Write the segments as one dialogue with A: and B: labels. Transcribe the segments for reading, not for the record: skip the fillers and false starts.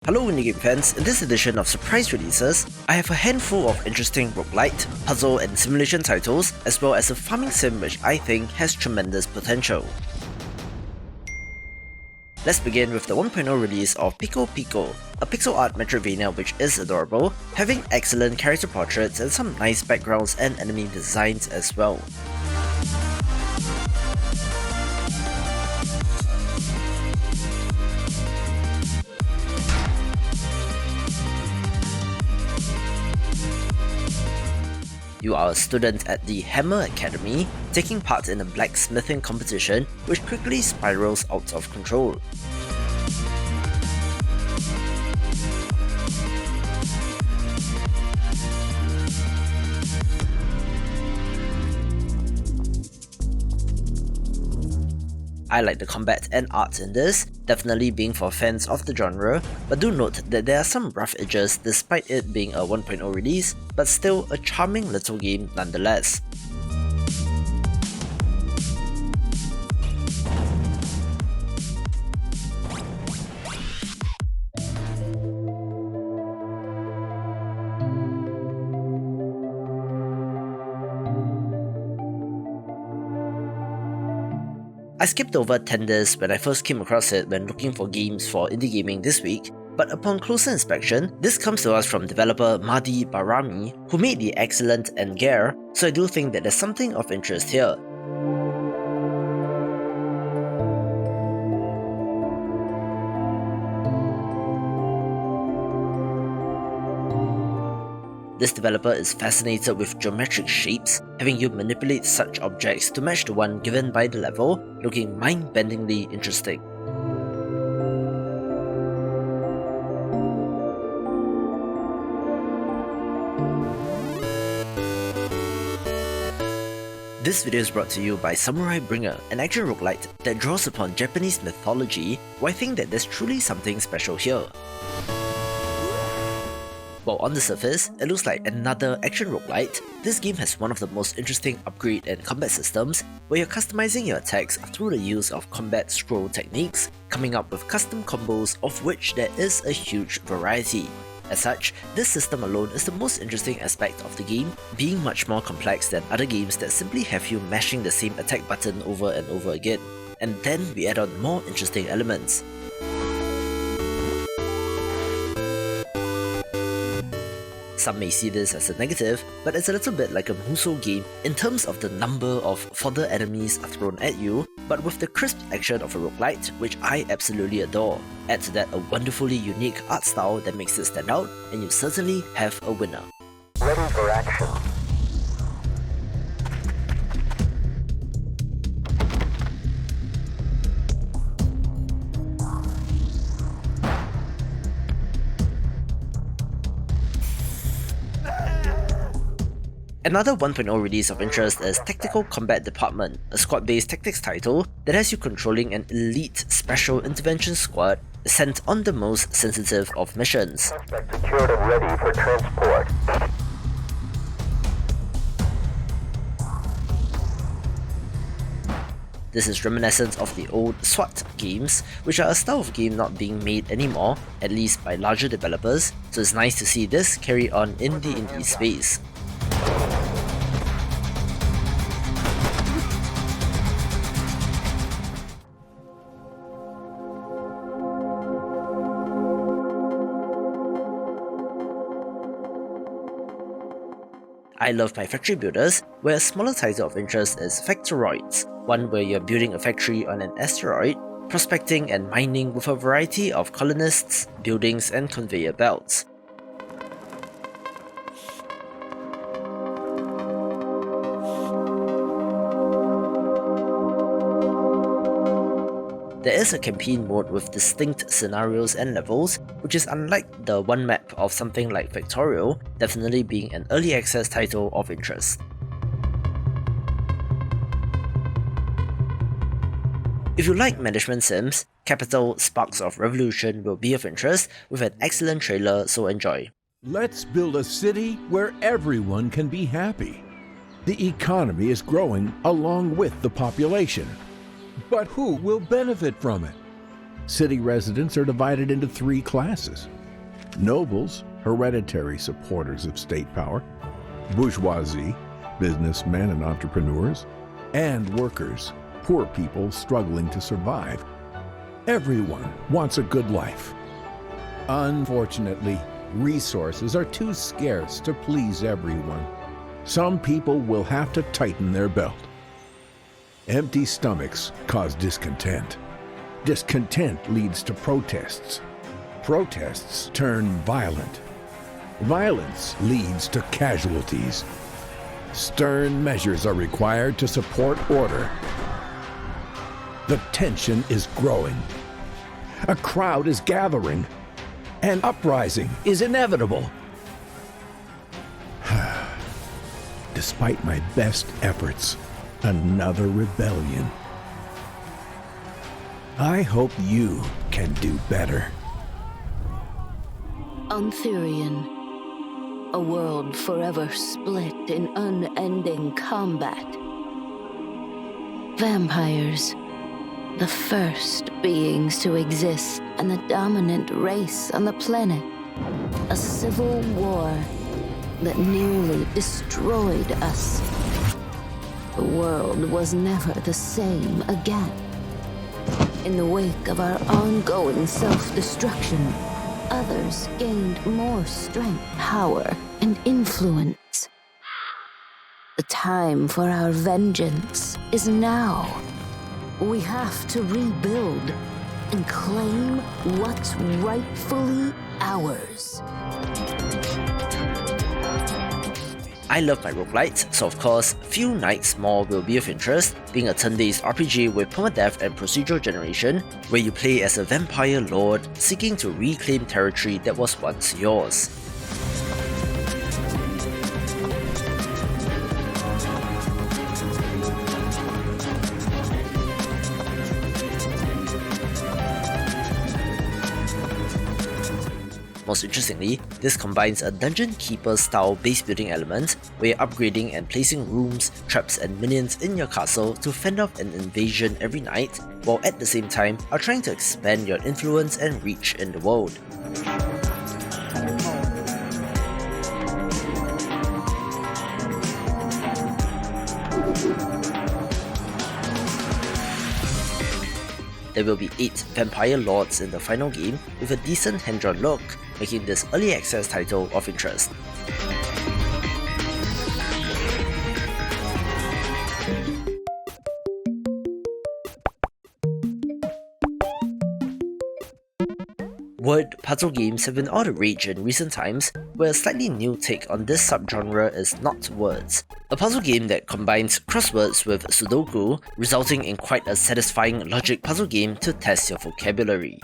A: Hello indie game fans, in this edition of surprise releases, I have a handful of interesting roguelite, puzzle and simulation titles, as well as a farming sim which I think has tremendous potential. Let's begin with the 1.0 release of Piko Piko, a pixel art Metroidvania which is adorable, having excellent character portraits and some nice backgrounds and enemy designs as well. You are a student at the Hammer Academy, taking part in a blacksmithing competition which quickly spirals out of control. I like the combat and art in this, definitely being for fans of the genre, but do note that there are some rough edges despite it being a 1.0 release, but still a charming little game nonetheless. I skipped over Tandis when I first came across it when looking for games for indie gaming this week, but upon closer inspection, this comes to us from developer Mahdi Barami, who made the excellent Engare, so I do think that there's something of interest here. This developer is fascinated with geometric shapes, having you manipulate such objects to match the one given by the level, looking mind-bendingly interesting. This video is brought to you by Samurai Bringer, an action roguelite that draws upon Japanese mythology, where I think that there's truly something special here. While on the surface, it looks like another action roguelite, this game has one of the most interesting upgrade and combat systems where you're customizing your attacks through the use of combat scroll techniques, coming up with custom combos of which there is a huge variety. As such, this system alone is the most interesting aspect of the game, being much more complex than other games that simply have you mashing the same attack button over and over again. And then we add on more interesting elements. Some may see this as a negative, but it's a little bit like a Musou game in terms of the number of fodder enemies thrown at you, but with the crisp action of a roguelite, which I absolutely adore. Add to that a wonderfully unique art style that makes it stand out, and you certainly have a winner.
B: Ready for action.
A: Another 1.0 release of interest is Tactical Combat Department, a squad-based tactics title that has you controlling an elite special intervention squad sent on the most sensitive of missions.
B: Suspect secured and ready for transport.
A: This is reminiscent of the old SWAT games, which are a style of game not being made anymore, at least by larger developers, so it's nice to see this carry on in the indie space. I love my factory builders, where a smaller title of interest is Facteroids, one where you're building a factory on an asteroid, prospecting and mining with a variety of colonists, buildings and conveyor belts. There is a campaign mode with distinct scenarios and levels, which is unlike the one map of something like Factorial, definitely being an early access title of interest. If you like management sims, Kapital Sparks of Revolution will be of interest with an excellent trailer, so enjoy.
C: Let's build a city where everyone can be happy. The economy is growing along with the population. But who will benefit from it? City residents are divided into 3 classes: nobles, hereditary supporters of state power; bourgeoisie, businessmen and entrepreneurs; and workers, poor people struggling to survive. Everyone wants a good life. Unfortunately, resources are too scarce to please everyone. Some people will have to tighten their belt. Empty stomachs cause discontent. Discontent leads to protests. Protests turn violent. Violence leads to casualties. Stern measures are required to support order. The tension is growing. A crowd is gathering. An uprising is inevitable. Despite my best efforts, another rebellion. I hope you can do better.
D: Anthurian, a world forever split in unending combat. Vampires, the first beings to exist and the dominant race on the planet. A civil war that nearly destroyed us. The world was never the same again. In the wake of our ongoing self-destruction, others gained more strength, power, and influence. The time for our vengeance is now. We have to rebuild and claim what's rightfully ours.
A: I love my roguelites, so of course, few nights more will be of interest, being a turn-based RPG with permadeath and procedural generation, where you play as a vampire lord seeking to reclaim territory that was once yours. Most interestingly, this combines a dungeon keeper style base building element where you're upgrading and placing rooms, traps and minions in your castle to fend off an invasion every night, while at the same time are trying to expand your influence and reach in the world. There will be 8 vampire lords in the final game with a decent hand-drawn look, making this early access title of interest. Word puzzle games have been all the rage in recent times, where a slightly new take on this subgenre is Not Words, a puzzle game that combines crosswords with Sudoku, resulting in quite a satisfying logic puzzle game to test your vocabulary.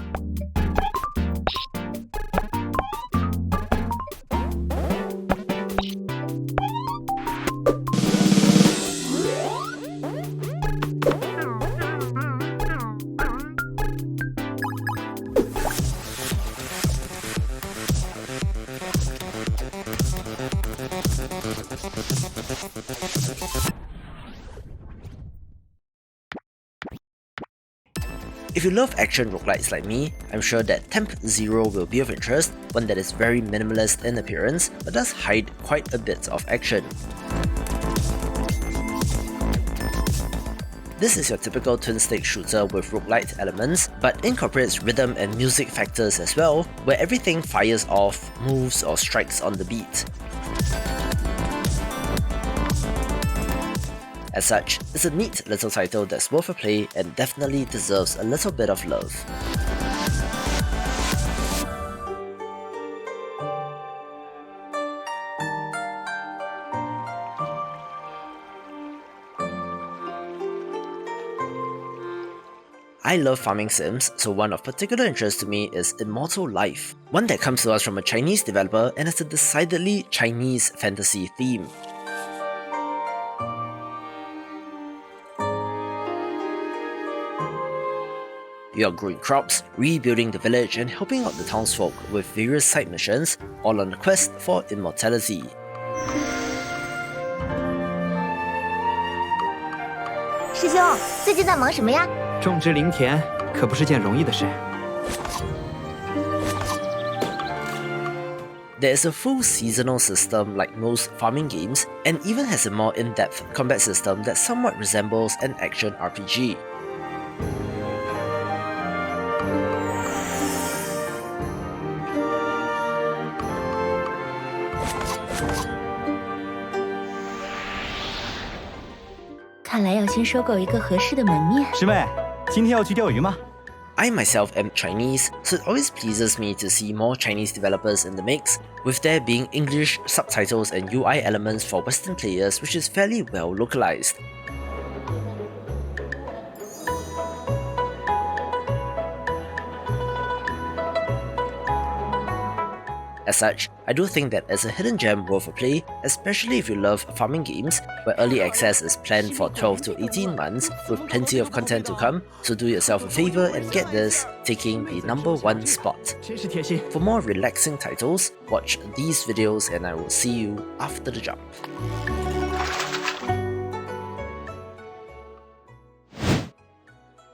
A: If you love action roguelites like me, I'm sure that Temp Zero will be of interest, one that is very minimalist in appearance but does hide quite a bit of action. This is your typical twin-stick shooter with roguelite elements, but incorporates rhythm and music factors as well, where everything fires off, moves or strikes on the beat. As such, it's a neat little title that's worth a play and definitely deserves a little bit of love. I love farming sims, so one of particular interest to me is Immortal Life, one that comes to us from a Chinese developer and has a decidedly Chinese fantasy theme. You are growing crops, rebuilding the village and helping out the townsfolk with various side missions, all on the quest for immortality.
E: "师兄，最近在忙什么呀？
F: 种植林田，
E: 可不是件容易的事。
A: There is a full seasonal system like most farming games, and even has a more in-depth combat system that somewhat resembles an action RPG.
F: "看来要先收购一个合适的门面。
E: 师妹，今天要去钓鱼吗？
A: I myself am Chinese, so it always pleases me to see more Chinese developers in the mix, with there being English subtitles and UI elements for Western players, which is fairly well localized. As such, I do think that it's a hidden gem worth a play, especially if you love farming games, where early access is planned for 12 to 18 months with plenty of content to come, so do yourself a favor and get this, taking the #1 spot.
E: 真是贴心。
A: For more relaxing titles, watch these videos and I will see you after the jump.